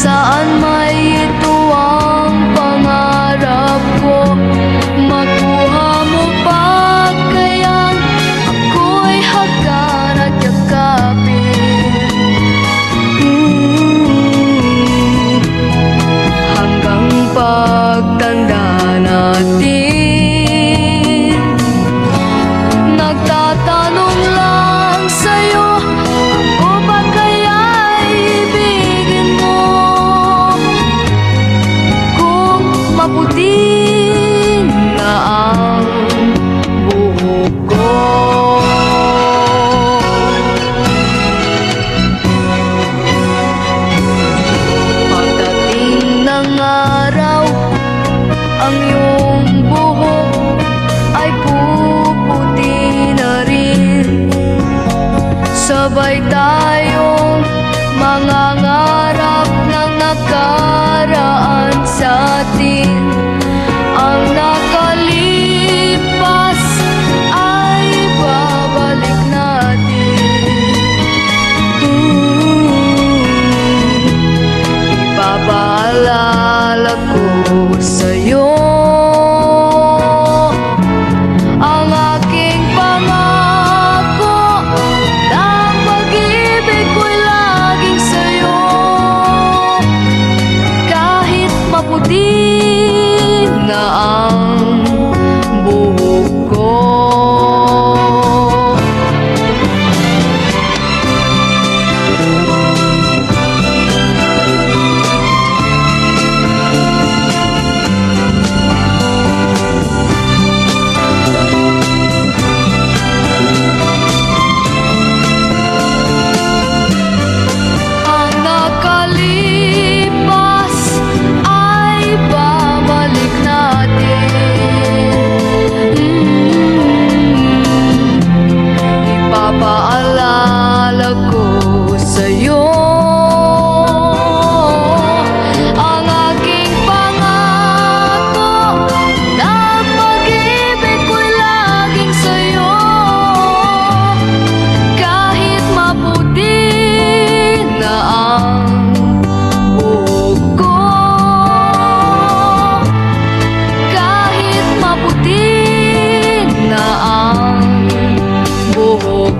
Saan may ito ang pangarap ko, makuha mo pa kayang ako'y hagkan at yakapin. Hanggang pagtanda natin, nagtatanong lang sa'yo, ako ba kaya'y ibigin mo? Kung maputi na ang buhok ko, pagdating ng araw, ang iyong buhok ay puputi na rin. Sabay tayong mangangarap ng nakaraan sa atin. Ang nakalipas ay babalik natin. Ipapaalala ko sa'yo ang aking pangako, na ang pag-ibig ko'y laging sa'yo. Kahit maputi na ang buhok ko. Ang nakalipas ay babalik natin. Ipapaalala ko sa'yo ang aking pangako, na ang pag-ibig ko'y laging sa'yo. Kahit maputi na ang buhok ko, kahit maputi na ang buhok